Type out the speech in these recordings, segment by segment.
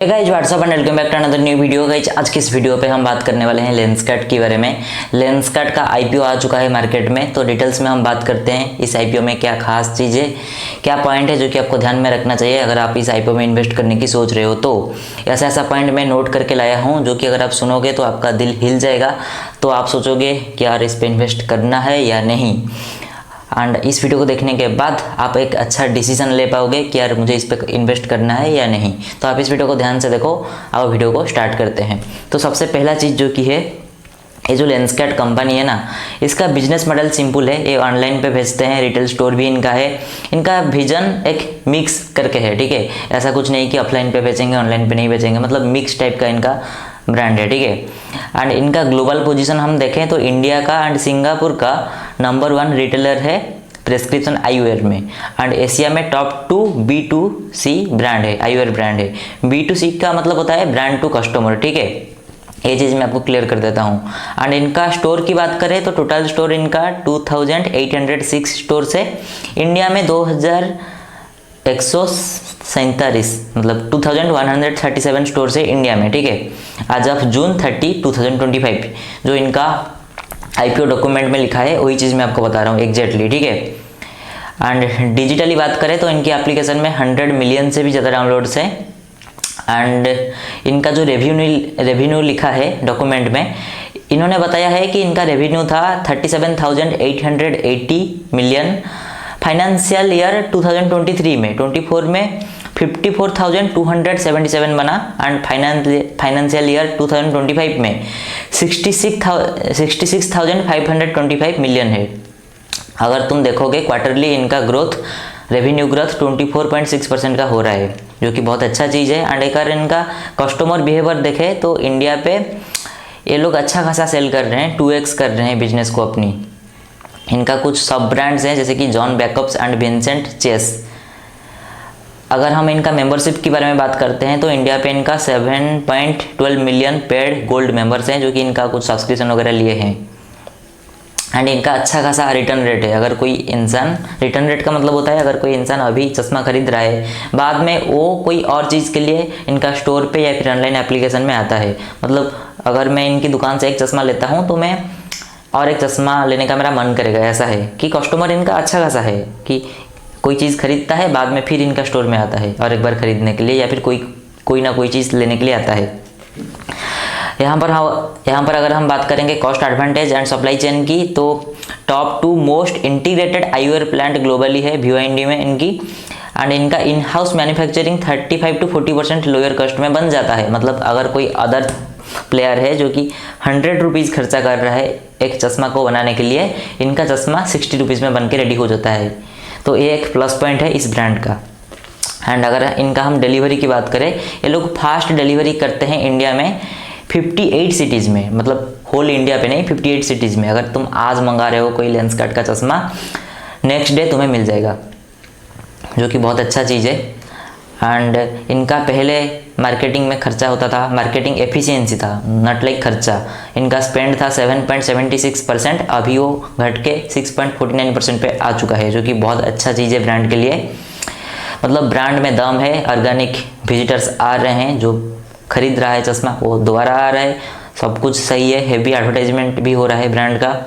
Guys what's up and welcome back to another new video. Guys आज की इस video पे हम बात करने वाले हैं लेंसकार्ट के बारे में। लेंसकार्ट का आईपीओ आ चुका है मार्केट में, तो डिटेल्स में हम बात करते हैं इस आईपीओ में क्या खास चीज़ें, क्या पॉइंट है जो कि आपको ध्यान में रखना चाहिए अगर आप इस आईपीओ में इन्वेस्ट करने की सोच रहे हो। तो ऐसा ऐसा पॉइंट मैं नोट करके लाया हूँ जो कि अगर आप सुनोगे तो आपका दिल हिल जाएगा, तो आप सोचोगे कि यार इस पर इन्वेस्ट करना है या नहीं। एंड इस वीडियो को देखने के बाद आप एक अच्छा डिसीजन ले पाओगे कि यार मुझे इस पर इन्वेस्ट करना है या नहीं। तो आप इस वीडियो को ध्यान से देखो। अब वीडियो को स्टार्ट करते हैं। तो सबसे पहला चीज़ जो कि है, ये जो लेंसकार्ट कंपनी है ना, इसका बिजनेस मॉडल सिंपल है। ये ऑनलाइन पे भेजते हैं, रिटेल स्टोर भी इनका है। इनका विजन एक मिक्स करके है, ठीक है। ऐसा कुछ नहीं कि ऑफलाइन पे बेचेंगे ऑनलाइन पे नहीं बेचेंगे, मतलब मिक्स टाइप का इनका ब्रांड है, ठीक है। एंड इनका ग्लोबल पोजीशन हम देखें तो इंडिया का एंड सिंगापुर का नंबर 1 रिटेलर है प्रेस्क्रिप्शन आईवेयर में। एंड एशिया में टॉप 2 B2C ब्रांड है, आईवेयर ब्रांड है। B2C का मतलब होता है ब्रांड टू कस्टमर, ठीक है। ये चीज़ मैं आपको क्लियर कर देता हूँ। एंड इनका स्टोर की बात करें तो टोटल स्टोर इनका 2806 स्टोर से इंडिया में 2137 मतलब 2137 स्टोर से इंडिया में, ठीक है। आज ऑफ जून 30, 2025 जो इनका आईपीओ डॉक्यूमेंट में लिखा है वही चीज़ मैं आपको बता रहा हूँ एग्जैक्टली, ठीक है। एंड डिजिटली बात करें तो इनकी एप्लीकेशन में 100 मिलियन से भी ज़्यादा डाउनलोड्स हैं। एंड इनका जो रेवेन्यू लिखा है डॉक्यूमेंट में, इन्होंने बताया है कि इनका रेवेन्यू था 37,880 मिलियन फाइनेंशियल ईयर 2023 में। 24 में 54,277 बना। एंड फाइनेंशियल ईयर 2025 में 66,525 मिलियन है। अगर तुम देखोगे क्वार्टरली इनका ग्रोथ, रेवेन्यू ग्रोथ 24.6% का हो रहा है, जो कि बहुत अच्छा चीज़ है। एंड अगर इनका कस्टमर बिहेवियर देखे तो इंडिया पे ये लोग अच्छा खासा सेल कर रहे हैं, 2x कर रहे हैं बिजनेस को अपनी। इनका कुछ सब ब्रांड्स हैं जैसे कि John Jacobs and Vincent Chase. अगर हम इनका मेंबरशिप के बारे में बात करते हैं तो इंडिया पे इनका 7.12 मिलियन पेड गोल्ड मेंबर्स हैं जो कि इनका कुछ सब्सक्रिप्शन वगैरह लिए हैं। एंड इनका अच्छा खासा रिटर्न रेट है। अगर कोई इंसान, रिटर्न रेट का मतलब होता है अगर कोई इंसान अभी चश्मा खरीद रहा है, बाद में वो कोई और चीज़ के लिए इनका स्टोर पे या फिर ऑनलाइन एप्लीकेशन में आता है, मतलब अगर मैं इनकी दुकान से एक चश्मा लेता हूँ तो मैं और एक चश्मा लेने का मेरा मन करेगा। ऐसा है कि कस्टमर इनका अच्छा खासा है कि कोई चीज़ खरीदता है, बाद में फिर इनका स्टोर में आता है और एक बार खरीदने के लिए या फिर कोई ना कोई चीज़ लेने के लिए आता है। यहाँ पर अगर हम बात करेंगे cost advantage and supply chain की, तो top 2 most integrated eyewear plant globally है BYD में इनकी। एंड इनका in house manufacturing 35 to 40% lower cost में बन जाता है। मतलब अगर कोई अदर प्लेयर है जो कि 100 रुपीज़ खर्चा कर रहा है एक चश्मा को बनाने के लिए, इनका चश्मा 60 रुपीज़ में बन के रेडी हो जाता है। तो ये एक प्लस पॉइंट है इस ब्रांड का। एंड अगर इनका हम डिलीवरी की बात करें, ये लोग फास्ट डिलीवरी करते हैं इंडिया में 58 सिटीज़ में, मतलब होल इंडिया पे नहीं, 58 सिटीज़ में। अगर तुम आज मंगा रहे हो कोई लेंसकार्ट का चश्मा, नेक्स्ट डे तुम्हें मिल जाएगा, जो कि बहुत अच्छा चीज़ है। एंड इनका पहले मार्केटिंग में खर्चा होता था, मार्केटिंग एफिशिएंसी था, नॉट लाइक खर्चा। इनका स्पेंड था 7.76%, अभी वो घट के 6.49% पे आ चुका है, जो कि बहुत अच्छा चीज़ है ब्रांड के लिए। मतलब ब्रांड में दम है, ऑर्गेनिक विजिटर्स आ रहे हैं, जो खरीद रहा है चश्मा वो दोबारा आ रहा है, सब कुछ सही है। हेवी एडवर्टाइजमेंट भी हो रहा है ब्रांड का।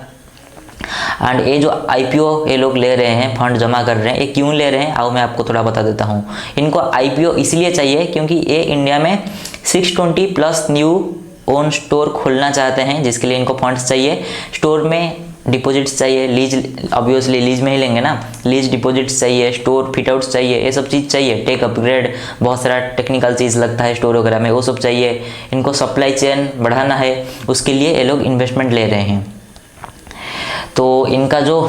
एंड ये जो आईपीओ ये लोग ले रहे हैं, फंड जमा कर रहे हैं, ये क्यों ले रहे हैं आओ मैं आपको थोड़ा बता देता हूँ। इनको आईपीओ इसलिए चाहिए क्योंकि ये इंडिया में 620 प्लस न्यू ओन स्टोर खोलना चाहते हैं, जिसके लिए इनको फंड्स चाहिए। स्टोर में डिपॉजिट्स चाहिए, लीज ऑब्वियसली लीज में ही लेंगे ना, लीज डिपॉजिट्स चाहिए, स्टोर फिटआउट्स चाहिए, ये सब चीज़ चाहिए। टेक अपग्रेड, बहुत सारा टेक्निकल चीज़ लगता है स्टोर वगैरह में, वो सब चाहिए। इनको सप्लाई चेन बढ़ाना है, उसके लिए ये लोग इन्वेस्टमेंट ले रहे हैं। तो इनका जो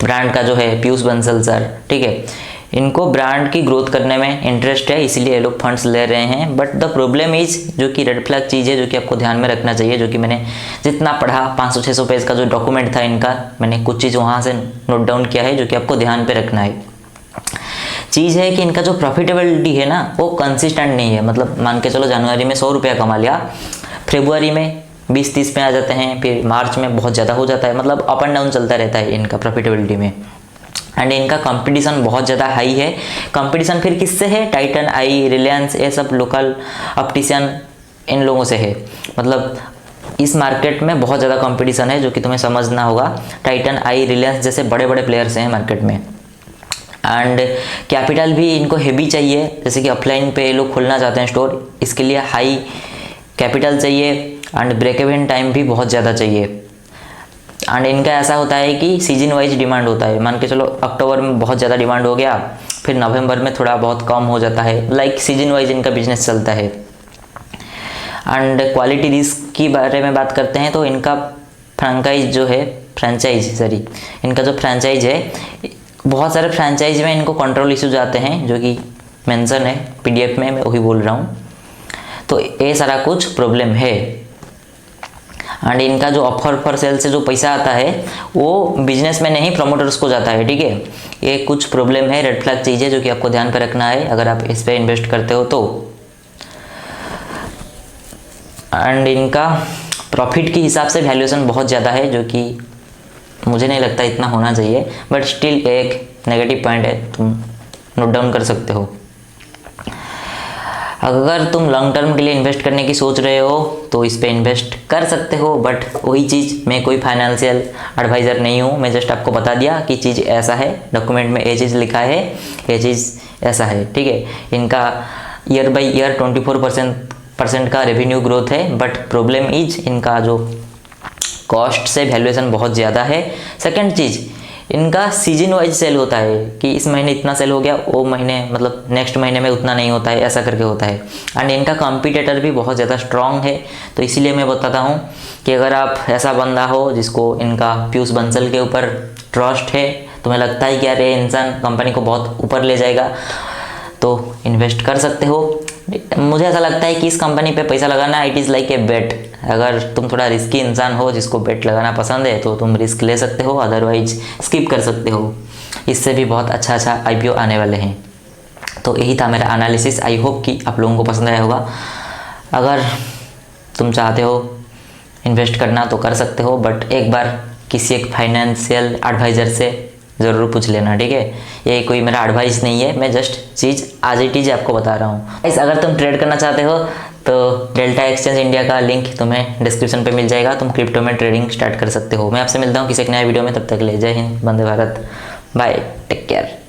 ब्रांड का जो है पीयूष बंसल सर, ठीक है, इनको ब्रांड की ग्रोथ करने में इंटरेस्ट है, इसीलिए ये लोग फंड्स ले रहे हैं। बट द प्रॉब्लम इज, जो कि रेड फ्लैग चीज़ है जो कि आपको ध्यान में रखना चाहिए, जो कि मैंने जितना पढ़ा 500-600 पेज का जो डॉक्यूमेंट था इनका, मैंने कुछ चीज़ वहाँ से नोट डाउन किया है जो कि आपको ध्यान पे रखना है। चीज़ है कि इनका जो प्रॉफिटेबिलिटी है ना वो कंसिस्टेंट नहीं है। मतलब मान के चलो जनवरी में 100 रुपया कमा लिया, फरवरी में 20-30 में आ जाते हैं, फिर मार्च में बहुत ज़्यादा हो जाता है। मतलब अप एंड डाउन चलता रहता है इनका प्रॉफिटेबिलिटी में। एंड इनका कंपटीशन बहुत ज़्यादा हाई है। कंपटीशन फिर किससे है? टाइटन आई, रिलायंस, ये सब लोकल ऑप्टिशियन इन लोगों से है। मतलब इस मार्केट में बहुत ज़्यादा कंपटीशन है, जो कि तुम्हें समझना होगा। टाइटन आई, रिलायंस जैसे बड़े बड़े प्लेयर्स हैं मार्केट में। एंड कैपिटल भी इनको हेवी चाहिए, जैसे कि ऑफलाइन पे ये लोग खोलना चाहते हैं स्टोर, इसके लिए हाई कैपिटल चाहिए एंड ब्रेक इवन टाइम भी बहुत ज़्यादा चाहिए। एंड इनका ऐसा होता है कि सीजन वाइज डिमांड होता है। मान के चलो अक्टूबर में बहुत ज़्यादा डिमांड हो गया, फिर नवंबर में थोड़ा बहुत कम हो जाता है। लाइक सीजन वाइज इनका बिजनेस चलता है। एंड क्वालिटी रिस्क की बारे में बात करते हैं तो इनका इनका जो फ्रेंचाइज है, बहुत सारे फ्रेंचाइज में इनको कंट्रोल इश्यूज आते हैं, जो कि मेंशन है पीडीएफ में, मैं वही बोल रहा हूँ। तो ये सारा कुछ प्रॉब्लम है। एंड इनका जो ऑफर फॉर सेल से जो पैसा आता है वो बिजनेस में नहीं प्रमोटर्स को जाता है, ठीक है। ये कुछ प्रॉब्लम है, रेड फ्लैग चीज़ है, जो कि आपको ध्यान पे रखना है अगर आप इस पे इन्वेस्ट करते हो तो। एंड इनका प्रॉफिट के हिसाब से वैल्यूएशन बहुत ज़्यादा है, जो कि मुझे नहीं लगता इतना होना चाहिए, बट स्टिल एक नेगेटिव पॉइंट है, तुम नोट डाउन कर सकते हो। अगर तुम लॉन्ग टर्म के लिए इन्वेस्ट करने की सोच रहे हो तो इस पे इन्वेस्ट कर सकते हो, बट वही चीज़, मैं कोई फाइनेंशियल एडवाइज़र नहीं हूँ, मैं जस्ट आपको बता दिया कि चीज़ ऐसा है, डॉक्यूमेंट में ये चीज़ लिखा है, ये चीज़ ऐसा है, ठीक है। इनका ईयर बाई ईयर 24% का रेवेन्यू ग्रोथ है, बट प्रॉब्लम इज इनका जो कॉस्ट से वैल्यूएशन बहुत ज़्यादा है। सेकंड चीज़, इनका सीजन वाइज सेल होता है कि इस महीने इतना सेल हो गया, वो महीने मतलब नेक्स्ट महीने में उतना नहीं होता है, ऐसा करके होता है। एंड इनका कॉम्पिटिटर भी बहुत ज़्यादा स्ट्रॉन्ग है। तो इसीलिए मैं बताता हूँ कि अगर आप ऐसा बंदा हो जिसको इनका पीयूष बंसल के ऊपर ट्रस्ट है, तुम्हें लगता है कि यार ये इंसान कंपनी को बहुत ऊपर ले जाएगा, तो इन्वेस्ट कर सकते हो। मुझे ऐसा लगता है कि इस कंपनी पे पैसा लगाना इट इज़ लाइक ए बेट। अगर तुम थोड़ा रिस्की इंसान हो, जिसको बेट लगाना पसंद है, तो तुम रिस्क ले सकते हो, अदरवाइज स्किप कर सकते हो। इससे भी बहुत अच्छा आईपीओ आने वाले हैं। तो यही था मेरा एनालिसिस। आई होप कि आप लोगों को पसंद आया होगा। अगर तुम चाहते हो इन्वेस्ट करना तो कर सकते हो, बट एक बार किसी एक फाइनेंशियल एडवाइज़र से ज़रूर पूछ लेना, ठीक है। ये कोई मेरा एडवाइस नहीं है, मैं जस्ट चीज़ आज इट इज आपको बता रहा हूँ। अगर तुम ट्रेड करना चाहते हो तो डेल्टा एक्सचेंज इंडिया का लिंक तुम्हें डिस्क्रिप्शन पे मिल जाएगा, तुम क्रिप्टो में ट्रेडिंग स्टार्ट कर सकते हो। मैं आपसे मिलता हूँ किसी एक नया वीडियो में, तब तक के लिए जय Hind, Vande Bharat, bye, take care.